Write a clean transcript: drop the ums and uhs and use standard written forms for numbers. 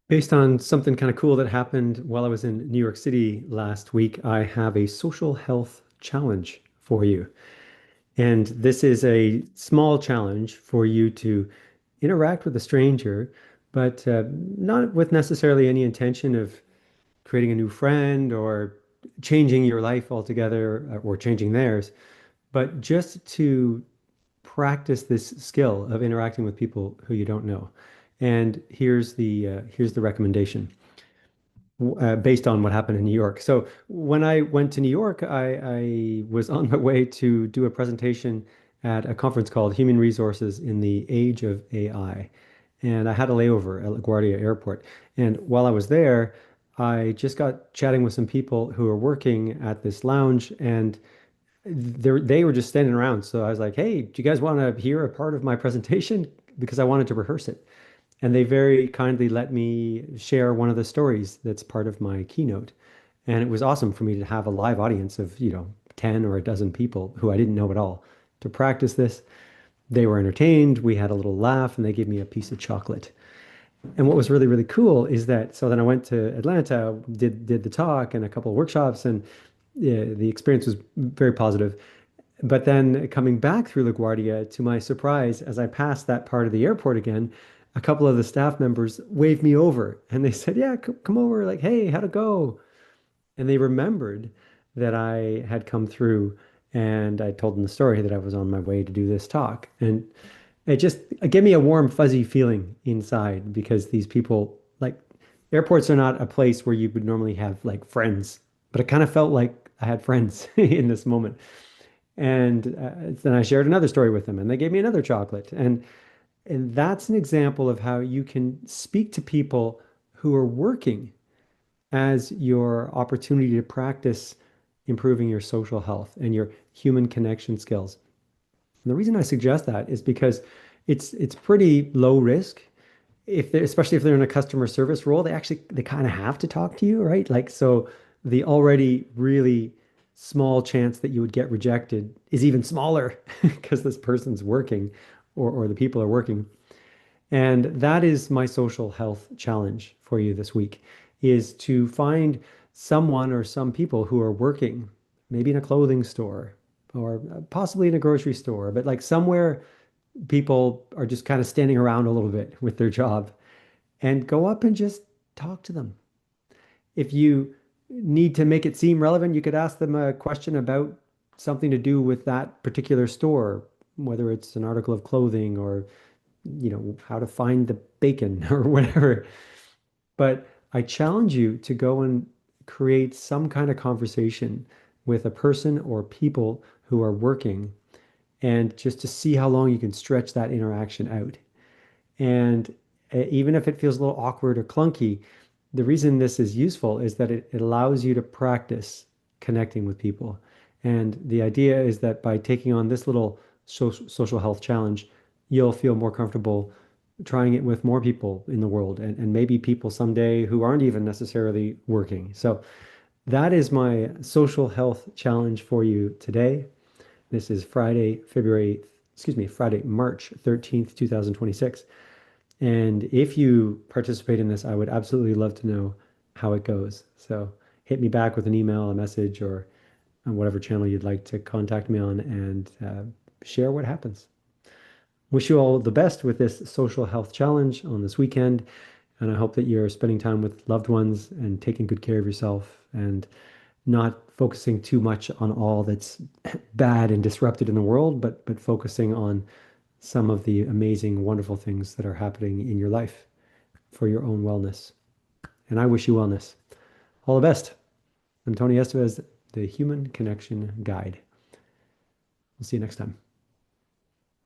Based on something kind of cool that happened while I was in New York City last week, I have a social health challenge for you. And this is a small challenge for you to interact with a stranger, but not with necessarily any intention of creating a new friend or changing your life altogether or changing theirs, but just to practice this skill of interacting with people who you don't know. And here's the recommendation based on what happened in New York. So when I went to New York, I was on my way to do a presentation at a conference called Human Resources in the Age of AI. And I had a layover at LaGuardia Airport. And while I was there, I just got chatting with some people who were working at this lounge, and they were just standing around. So I was like, "Hey, do you guys want to hear a part of my presentation?" Because I wanted to rehearse it. And they very kindly let me share one of the stories that's part of my keynote. And it was awesome for me to have a live audience of, 10 or a dozen people who I didn't know at all to practice this. They were entertained. We had a little laugh and they gave me a piece of chocolate. And what was really, really cool is that so then I went to Atlanta, did the talk and a couple of workshops, and the experience was very positive. But then coming back through LaGuardia, to my surprise, as I passed that part of the airport again, a couple of the staff members waved me over and they said, "Yeah, come over. Like, hey, how'd it go?" And they remembered that I had come through and I told them the story that I was on my way to do this talk. And it gave me a warm, fuzzy feeling inside because these people, like, airports are not a place where you would normally have like friends, but it kind of felt like I had friends in this moment. And then I shared another story with them, and they gave me another chocolate. And that's an example of how you can speak to people who are working as your opportunity to practice improving your social health and your human connection skills. And the reason I suggest that is because it's pretty low risk. Especially if they're in a customer service role, they kind of have to talk to you, right? Like, so the already really small chance that you would get rejected is even smaller because this person's working, or the people are working. And that is my social health challenge for you this week, is to find someone or some people who are working, maybe in a clothing store or possibly in a grocery store, but like somewhere people are just kind of standing around a little bit with their job, and go up and just talk to them. If you need to make it seem relevant, you could ask them a question about something to do with that particular store, whether it's an article of clothing or, how to find the bacon or whatever. But I challenge you to go and create some kind of conversation with a person or people who are working, and just to see how long you can stretch that interaction out. And even if it feels a little awkward or clunky, the reason this is useful is that it allows you to practice connecting with people. And the idea is that by taking on this little social health challenge, you'll feel more comfortable trying it with more people in the world, and maybe people someday who aren't even necessarily working. So that is my social health challenge for you today. This is Friday, March 13th, 2026. And if you participate in this, I would absolutely love to know how it goes. So hit me back with an email, a message, or on whatever channel you'd like to contact me on, and share what happens. Wish you all the best with this social health challenge on this weekend. And I hope that you're spending time with loved ones and taking good care of yourself and not focusing too much on all that's bad and disrupted in the world, but focusing on some of the amazing, wonderful things that are happening in your life for your own wellness. And I wish you wellness. All the best. I'm Tony Estevez, the Human Connection Guide. We'll see you next time.